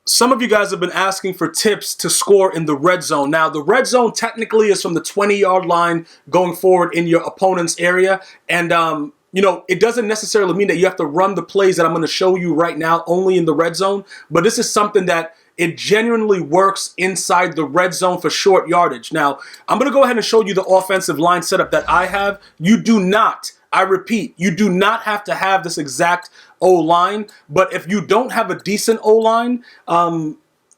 some of you guys have been asking for tips to score in the red zone. Now, the red zone technically is from the 20-yard line going forward in your opponent's area. And, you know, it doesn't necessarily mean that you have to run the plays that I'm going to show you right now only in the red zone. But this is something that it genuinely works inside the red zone for short yardage. Now, I'm going to go ahead and show you the offensive line setup that I have. You do not, I repeat, you do not have to have this exact O-line, but if you don't have a decent O-line,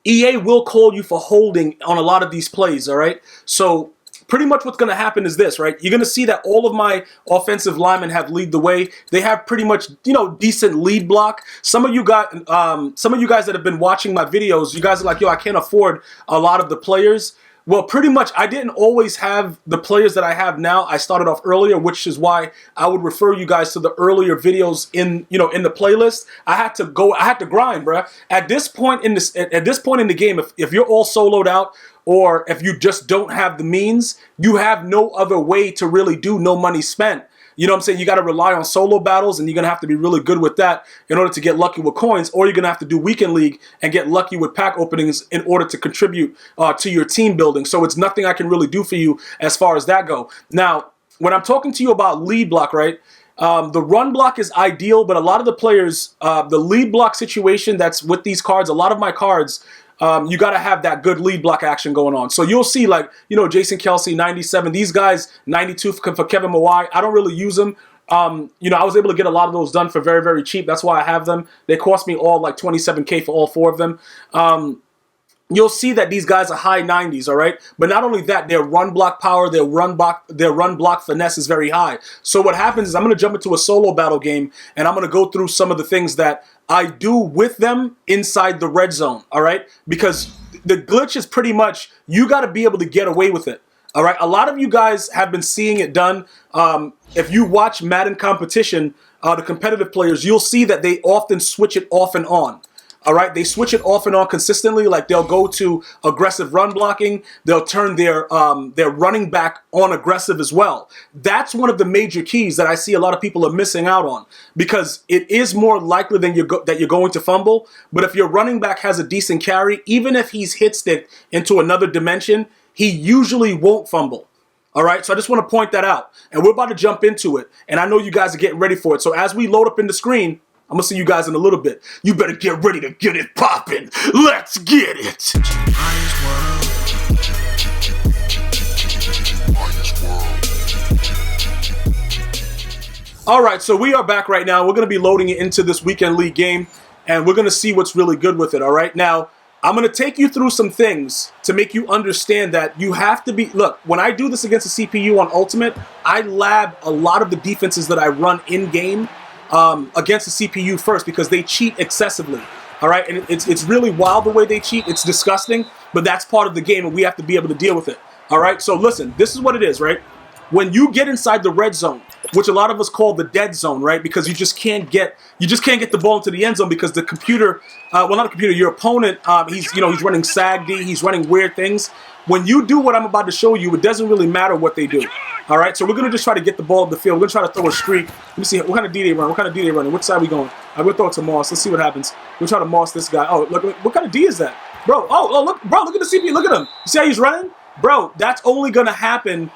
EA will call you for holding on a lot of these plays, all right? So pretty much what's going to happen is this, right? You're going to see that all of my offensive linemen have lead the way. They have pretty much, you know, decent lead block. Some of you guys that have been watching my videos, you guys are like, yo, I can't afford a lot of the players. Well, pretty much, I didn't always have the players that I have now. I started off earlier, which is why I would refer you guys to the earlier videos in the playlist. I had to grind, bruh. At this point in the game, if you're all soloed out, or if you just don't have the means, you have no other way to really do no money spent. You know what I'm saying? You got to rely on solo battles, and you're going to have to be really good with that in order to get lucky with coins, or you're going to have to do weekend league and get lucky with pack openings in order to contribute to your team building. So it's nothing I can really do for you as far as that go. Now, when I'm talking to you about lead block, right? The run block is ideal, but a lot of the players, the lead block situation that's with these cards, a lot of my cards, you got to have that good lead block action going on. So you'll see, like, you know, Jason Kelsey, 97. These guys, 92 for Kevin Mawai. I don't really use them. You know, I was able to get a lot of those done for very, very cheap. That's why I have them. They cost me all like $27K for all 4 of them. You'll see that these guys are high 90s, all right? But not only that, their run block power, their run block finesse is very high. So what happens is I'm going to jump into a solo battle game, and I'm going to go through some of the things that I do with them inside the red zone, all right? Because the glitch is pretty much, you got to be able to get away with it, all right? A lot of you guys have been seeing it done. If you watch Madden competition, the competitive players, you'll see that they often switch it off and on. All right, they switch it off and on consistently. Like, they'll go to aggressive run blocking. They'll turn their running back on aggressive as well. That's one of the major keys that I see a lot of people are missing out on, because it is more likely than that you're going to fumble. But if your running back has a decent carry, even if he's hit stick into another dimension, he usually won't fumble. All right, so I just want to point that out. And we're about to jump into it. And I know you guys are getting ready for it. So as we load up in the screen, I'm going to see you guys in a little bit. You better get ready to get it popping. Let's get it. All right, so we are back right now. We're going to be loading it into this weekend league game, and we're going to see what's really good with it, all right? Now, I'm going to take you through some things to make you understand that you have to be... Look, when I do this against a CPU on Ultimate, I lab a lot of the defenses that I run in-game against the CPU first, because they cheat excessively, all right? And it's really wild the way they cheat. It's disgusting, but that's part of the game, and we have to be able to deal with it, all right? So listen, this is what it is, right? When you get inside the red zone, which a lot of us call the dead zone, right? Because you just can't get the ball into the end zone because the computer, well, not the computer, your opponent, he's running SAG-D, he's running weird things. When you do what I'm about to show you, it doesn't really matter what they do. All right, so we're going to just try to get the ball up the field. We're going to try to throw a streak. Let me see, what kind of D they run? What kind of D they running? Which side are we going? I'm going to throw it to Moss. Let's see what happens. We'll try to Moss this guy. Oh, look, what kind of D is that? Bro, look at the CPU. Look at him. You see how he's running? Bro, that's only going to happen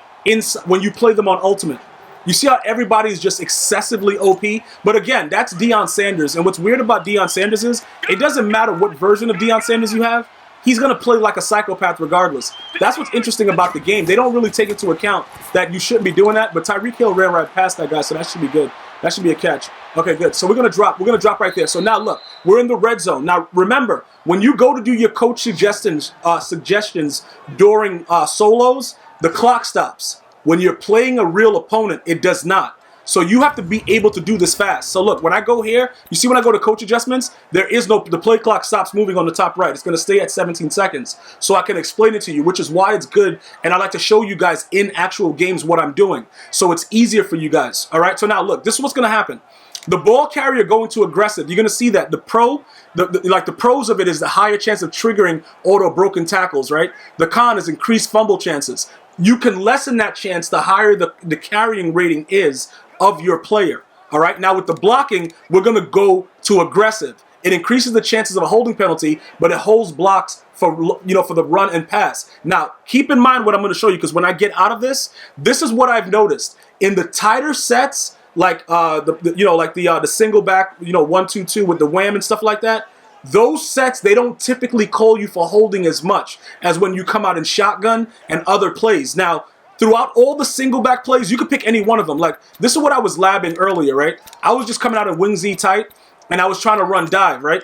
when you play them on Ultimate. You see how everybody's just excessively OP? But again, that's Deion Sanders. And what's weird about Deion Sanders is it doesn't matter what version of Deion Sanders you have. He's going to play like a psychopath regardless. That's what's interesting about the game. They don't really take into account that you shouldn't be doing that, but Tyreek Hill ran right past that guy, so that should be good. That should be a catch. Okay, good. So we're going to drop. We're going to drop right there. So now look, we're in the red zone. Now remember, when you go to do your coach suggestions during solos, the clock stops. When you're playing a real opponent, it does not. So you have to be able to do this fast. So look, when I go here, you see when I go to coach adjustments, the play clock stops moving on the top right. It's going to stay at 17 seconds. So I can explain it to you, which is why it's good. And I like to show you guys in actual games what I'm doing. So it's easier for you guys. All right. So now look, this is what's going to happen. The ball carrier going to aggressive, you're going to see that the pros of it is the higher chance of triggering auto broken tackles, right? The con is increased fumble chances. You can lessen that chance the higher the carrying rating is of your player. All right. Now with the blocking, we're going to go to aggressive. It increases the chances of a holding penalty, but it holds blocks for, for the run and pass. Now, keep in mind what I'm going to show you, because when I get out of this, this is what I've noticed in the tighter sets, like the single back, 1-2-2 with the wham and stuff like that. Those sets, they don't typically call you for holding as much as when you come out in shotgun and other plays. Now, throughout all the single back plays, you could pick any one of them. Like, this is what I was labbing earlier, right? I was just coming out in wing Z tight, and I was trying to run dive, right?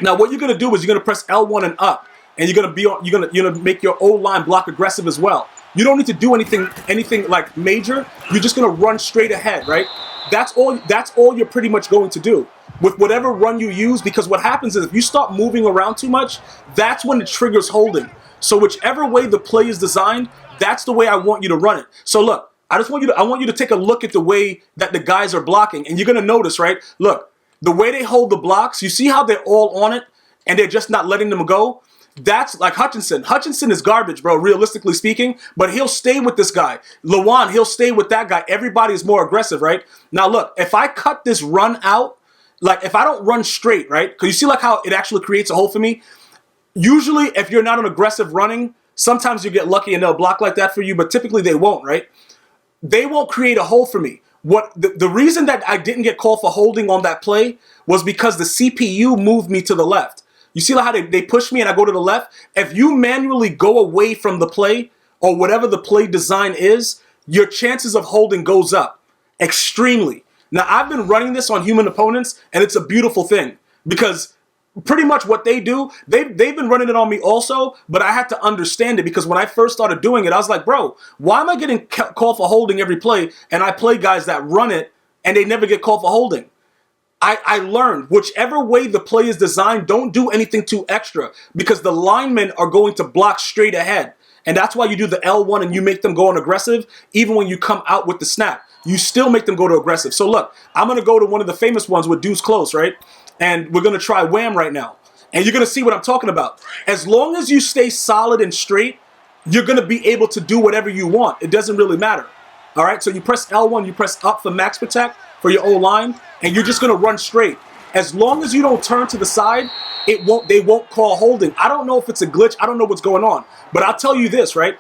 Now, what you're gonna do is you're gonna press L1 and up, and you're gonna make your O-line block aggressive as well. You don't need to do anything like major. You're just gonna run straight ahead, right? That's all you're pretty much going to do with whatever run you use, because what happens is if you start moving around too much, that's when it triggers holding. So whichever way the play is designed, that's the way I want you to run it. So look, I want you to take a look at the way that the guys are blocking, and you're gonna notice, right? Look, the way they hold the blocks, you see how they're all on it and they're just not letting them go? That's like Hutchinson. Hutchinson is garbage, bro, realistically speaking, but he'll stay with this guy. Lawan, he'll stay with that guy. Everybody is more aggressive, right? Now look, if I cut this run out, like if I don't run straight, right? Because you see like how it actually creates a hole for me? Usually if you're not an aggressive running, sometimes you get lucky and they'll block like that for you, but typically they won't, right? They won't create a hole for me. The reason that I didn't get called for holding on that play was because the CPU moved me to the left. You see how they push me and I go to the left? If you manually go away from the play or whatever the play design is, your chances of holding goes up extremely. Now, I've been running this on human opponents, and it's a beautiful thing because pretty much what they do, they've been running it on me also, but I had to understand it because when I first started doing it, I was like, bro, why am I getting called for holding every play? And I play guys that run it and they never get called for holding. I learned whichever way the play is designed, don't do anything too extra because the linemen are going to block straight ahead. And that's why you do the L1 and you make them go on aggressive. Even when you come out with the snap, you still make them go to aggressive. So look, I'm going to go to one of the famous ones with dudes close, right? And we're going to try wham right now. And you're going to see what I'm talking about. As long as you stay solid and straight, you're going to be able to do whatever you want. It doesn't really matter. All right, so you press L1, you press up for max protect for your O-line, and you're just going to run straight. As long as you don't turn to the side, they won't call holding. I don't know if it's a glitch. I don't know what's going on. But I'll tell you this, right?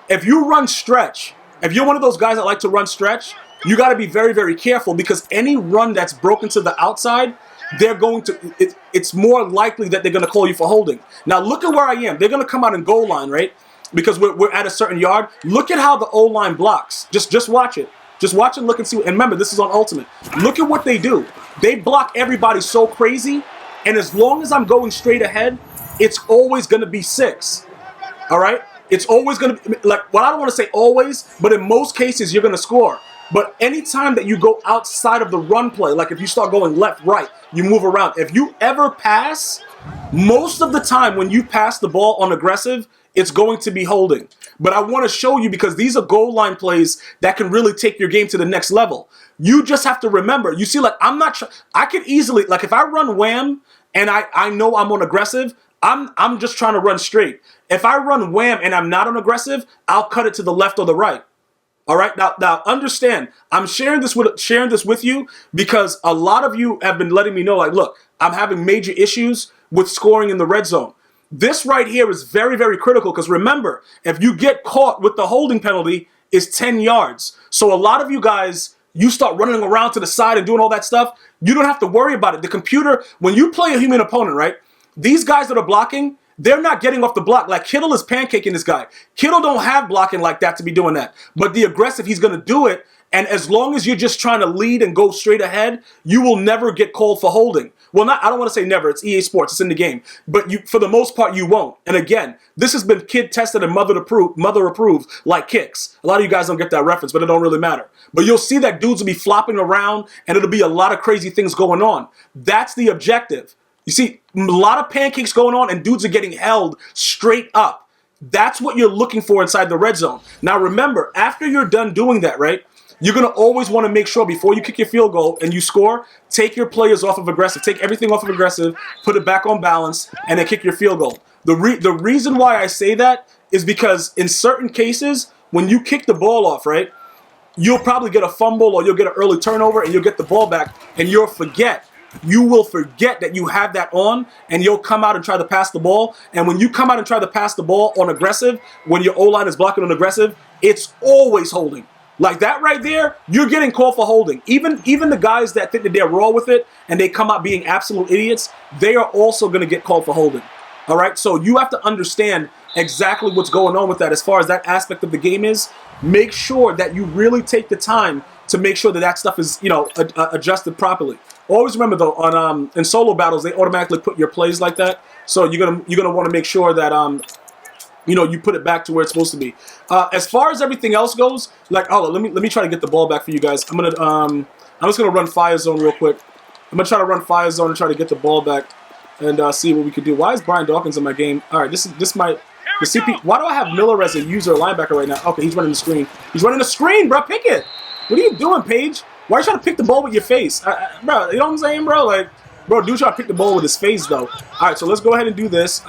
If you run stretch, if you're one of those guys that like to run stretch, you got to be very, very careful because any run that's broken to the outside, it's more likely that they're going to call you for holding. Now, look at where I am. They're going to come out in goal line, right? Because we're at a certain yard. Look at how the O-line blocks. Just watch it. Just watch and look and see. And remember, this is on Ultimate. Look at what they do. They block everybody so crazy. And as long as I'm going straight ahead, it's always going to be 6. All right? It's always going to be, like, well, I don't want to say always, but in most cases, you're going to score. But anytime that you go outside of the run play, like if you start going left, right, you move around. If you ever pass, most of the time when you pass the ball on aggressive, it's going to be holding. But I want to show you because these are goal line plays that can really take your game to the next level. You just have to remember, you see, like, I could easily, like if I run wham and I know I'm on aggressive, I'm just trying to run straight. If I run wham and I'm not on aggressive, I'll cut it to the left or the right. All right, now understand, I'm sharing this with you because a lot of you have been letting me know, like, look, I'm having major issues with scoring in the red zone. This right here is very, very critical because remember, if you get caught with the holding penalty, it's 10 yards. So a lot of you guys, you start running around to the side and doing all that stuff, you don't have to worry about it. The computer, when you play a human opponent, right, these guys that are blocking, they're not getting off the block. Like Kittle is pancaking this guy. Kittle don't have blocking like that to be doing that. But the aggressive, he's going to do it. And as long as you're just trying to lead and go straight ahead, you will never get called for holding. Well, I don't want to say never. It's EA Sports. It's in the game. But for the most part, you won't. And again, this has been kid tested and mother approved like kicks. A lot of you guys don't get that reference, but it don't really matter. But you'll see that dudes will be flopping around and it'll be a lot of crazy things going on. That's the objective. You see, a lot of pancakes going on and dudes are getting held straight up. That's what you're looking for inside the red zone. Now remember, after you're done doing that, right, you're going to always want to make sure before you kick your field goal and you score, take your players off of aggressive. Take everything off of aggressive, put it back on balance, and then kick your field goal. The reason why I say that is because in certain cases, when you kick the ball off, right, you'll probably get a fumble or you'll get an early turnover and you'll get the ball back and you'll forget you will forget that you have that on, and you'll come out and try to pass the ball. And when you come out and try to pass the ball on aggressive, when your O-line is blocking on aggressive, it's always holding. Like that right there, you're getting called for holding. Even the guys that think that they're raw with it and they come out being absolute idiots, they are also going to get called for holding. All right, so you have to understand exactly what's going on with that as far as that aspect of the game is. Make sure that you really take the time to make sure that that stuff is, you know, adjusted properly. Always remember though, on in solo battles, they automatically put your plays like that. So you're gonna want to make sure that you know, you put it back to where it's supposed to be. As far as everything else goes, like, oh, let me try to get the ball back for you guys. I'm just gonna run Fire Zone real quick. I'm gonna try to run Fire Zone and try to get the ball back and see what we can do. Why is Brian Dawkins in my game? All right, this might the CP. Why do I have Miller as a user linebacker right now? Okay, he's running the screen. He's running the screen, bro. Pick it. What are you doing, Paige? Why are you trying to pick the ball with your face, bro? You know what I'm saying, bro? Like, bro, dude, try to pick the ball with his face though. All right, so let's go ahead and do this.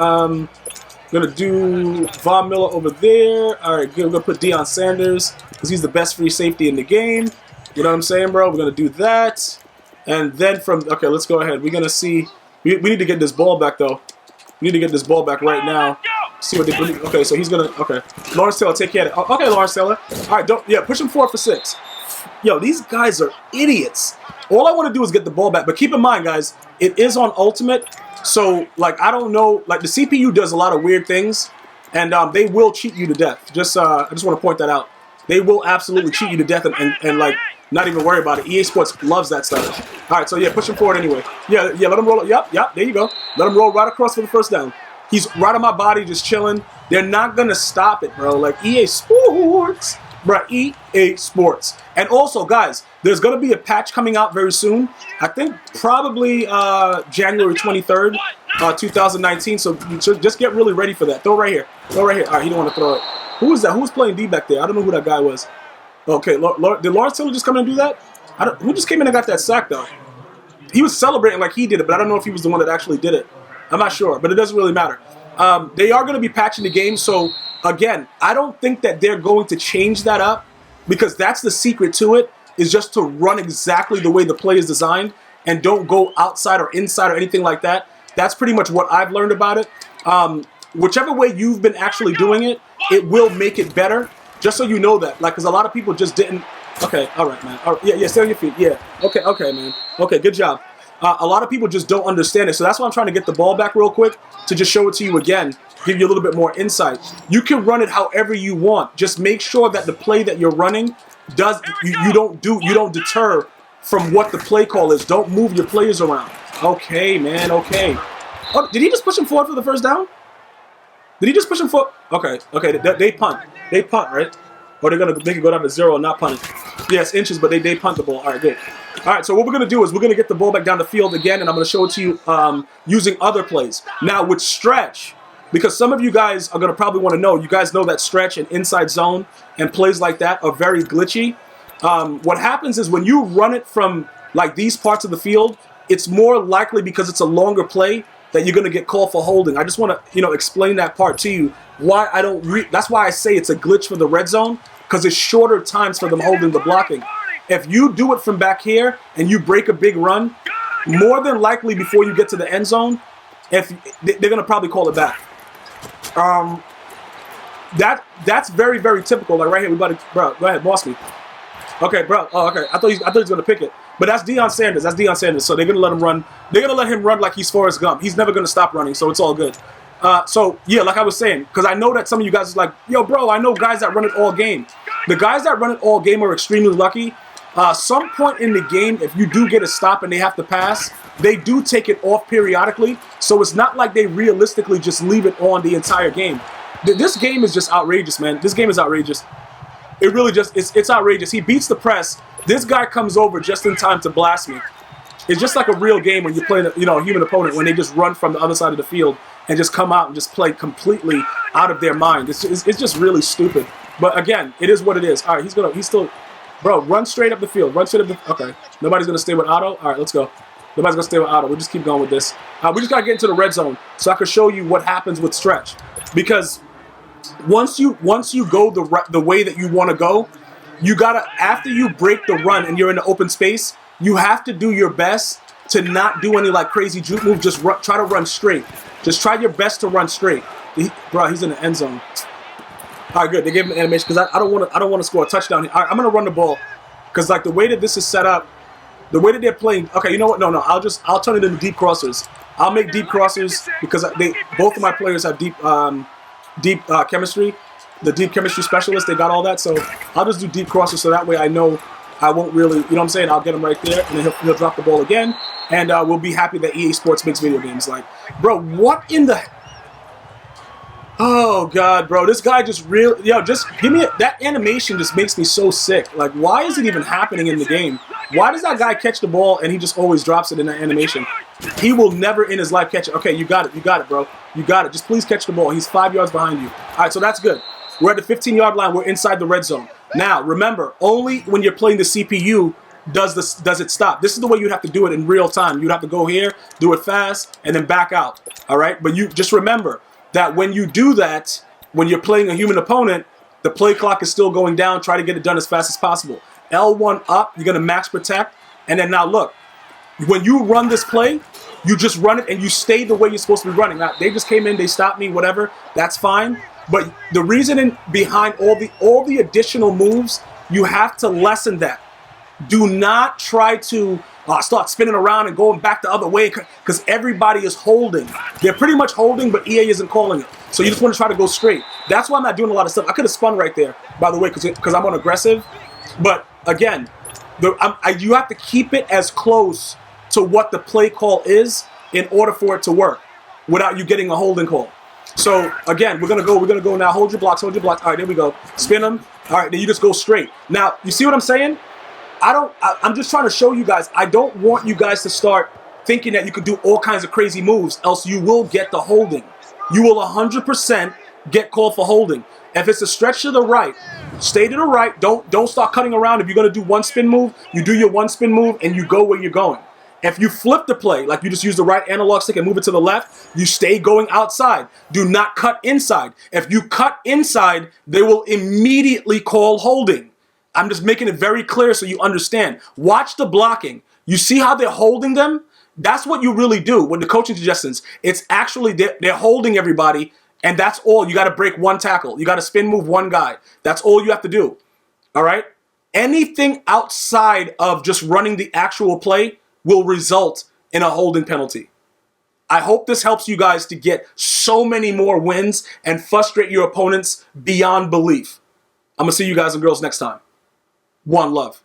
Gonna do Von Miller over there. All right, good. We're gonna put Deion Sanders because he's the best free safety in the game. You know what I'm saying, bro? We're gonna do that, and then okay, let's go ahead. We're gonna see. We need to get this ball back though. We need to get this ball back right now. See what they. Okay, so he's gonna. Okay, Lawrence Taylor, take care of it. Okay, Lawrence Taylor. All right, push him forward for 6. Yo, these guys are idiots. All I want to do is get the ball back, but keep in mind, guys, it is on Ultimate. So, like, I don't know, like, the CPU does a lot of weird things, and they will cheat you to death. I just want to point that out. They will absolutely cheat you to death and like, not even worry about it. EA Sports loves that stuff. All right, so, yeah, push him forward anyway. Yeah, let him roll. Yep, there you go. Let him roll right across for the first down. He's right on my body, just chilling. They're not going to stop it, bro. Like, EA Sports. Bro, EA Sports. And also, guys, there's going to be a patch coming out very soon. I think probably January 23rd, 2019. So just get really ready for that. Throw it right here. Throw it right here. All right, he don't want to throw it. Who is that? Who was playing D back there? I don't know who that guy was. Okay, did Lawrence Taylor just come in and do that? Who just came in and got that sack, though? He was celebrating like he did it, but I don't know if he was the one that actually did it. I'm not sure, but it doesn't really matter. They are going to be patching the game, so again, I don't think that they're going to change that up because that's the secret to it, is just to run exactly the way the play is designed and don't go outside or inside or anything like that. That's pretty much what I've learned about it. Whichever way you've been actually doing it, it will make it better, just so you know that. Like, because a lot of people just didn't. Okay, all right, man. All right, yeah, stay on your feet. Yeah. Okay, man. Okay, good job. A lot of people just don't understand it, so that's why I'm trying to get the ball back real quick to just show it to you again, give you a little bit more insight. You can run it however you want. Just make sure that the play that you're running does you don't deter from what the play call is. Don't move your players around. Okay, man. Okay. Oh, did he just push him forward for the first down? Did he just push him forward? Okay. They punt. They punt, right? Or they're gonna make it go down to 0 and not punt it. Yes, inches, but they punt the ball. All right, good. All right, so what we're going to do is we're going to get the ball back down the field again, and I'm going to show it to you using other plays. Now, with stretch, because some of you guys are going to probably want to know, you guys know that stretch and inside zone and plays like that are very glitchy. What happens is when you run it from, like, these parts of the field, it's more likely because it's a longer play that you're going to get called for holding. I just want to, explain that part to you. Why I don't that's why I say it's a glitch for the red zone, because it's shorter times for them holding the blocking. If you do it from back here and you break a big run, more than likely before you get to the end zone, they're going to probably call it back. That's very, very typical. Like right here, bro, go ahead, boss me. Okay, bro. Oh, okay. I thought he was going to pick it. But that's Deion Sanders. That's Deion Sanders. So they're going to let him run. They're going to let him run like he's Forrest Gump. He's never going to stop running, so it's all good. So, yeah, like I was saying, because I know that some of you guys is like, yo, bro, I know guys that run it all game. The guys that run it all game are extremely lucky. Some point in the game, if you do get a stop and they have to pass, they do take it off periodically. So it's not like they realistically just leave it on the entire game. This game is just outrageous, man. This game is outrageous. It really just, it's outrageous. He beats the press. This guy comes over just in time to blast me. It's just like a real game when you're playing a human opponent, when they just run from the other side of the field and just come out and just play completely out of their mind. It's just really stupid. But again, it is what it is. All right, he's still, bro, run straight up the field. Run straight up the, okay. Nobody's going to stay with Otto? All right, let's go. Nobody's going to stay with Otto. We'll just keep going with this. We just got to get into the red zone so I can show you what happens with stretch. Because once you go the way that you want to go, you got to, after you break the run and you're in the open space, you have to do your best to not do any like crazy juke move. Just try to run straight. Just try your best to run straight. Bro, he's in the end zone. All right, good. They gave him the animation because I don't want to score a touchdown here. All right, I'm gonna run the ball because like the way that this is set up, the way that they're playing. Okay, you know what? No. I'll turn it into deep crossers. I'll make deep crossers because both of my players have deep chemistry. The deep chemistry specialist, they got all that. So I'll just do deep crossers so that way I know I won't really, you know what I'm saying? I'll get him right there and then he'll drop the ball again. And we'll be happy that EA Sports makes video games. Like, bro, what in the... Oh, God, bro. This guy just really... Yo, just give me... That animation just makes me so sick. Like, why is it even happening in the game? Why does that guy catch the ball and he just always drops it in that animation? He will never in his life catch it. Okay, you got it. You got it, bro. You got it. Just please catch the ball. He's 5 yards behind you. All right, so that's good. We're at the 15-yard line. We're inside the red zone. Now, remember, only when you're playing the CPU does it stop. This is the way you'd have to do it in real time. You'd have to go here, do it fast, and then back out. All right? But you just remember that when you do that, when you're playing a human opponent, the play clock is still going down. Try to get it done as fast as possible. L1 up, you're going to max protect. And then now look, when you run this play, you just run it and you stay the way you're supposed to be running. Now, they just came in, they stopped me, whatever. That's fine. But the reasoning behind all the additional moves, you have to lessen that. Do not try to start spinning around and going back the other way because everybody is holding. They're pretty much holding, but EA isn't calling it. So you just want to try to go straight. That's why I'm not doing a lot of stuff. I could have spun right there, by the way, because I'm on aggressive. But again, you have to keep it as close to what the play call is in order for it to work without you getting a holding call. So again, we're gonna go now. Hold your blocks. All right, there we go. Spin them. All right, then you just go straight. Now, you see what I'm saying? I'm just trying to show you guys. I don't want you guys to start thinking that you could do all kinds of crazy moves, else you will get the holding. You will 100% get called for holding. If it's a stretch to the right, stay to the right. Don't start cutting around. If you're gonna do one spin move, you do your one spin move and you go where you're going. If you flip the play, like you just use the right analog stick and move it to the left, you stay going outside. Do not cut inside. If you cut inside, they will immediately call holding. I'm just making it very clear so you understand. Watch the blocking. You see how they're holding them? That's what you really do with the coaching suggestions. It's actually they're holding everybody, and that's all. You got to break one tackle. You got to spin move one guy. That's all you have to do. All right? Anything outside of just running the actual play will result in a holding penalty. I hope this helps you guys to get so many more wins and frustrate your opponents beyond belief. I'm going to see you guys and girls next time. One love.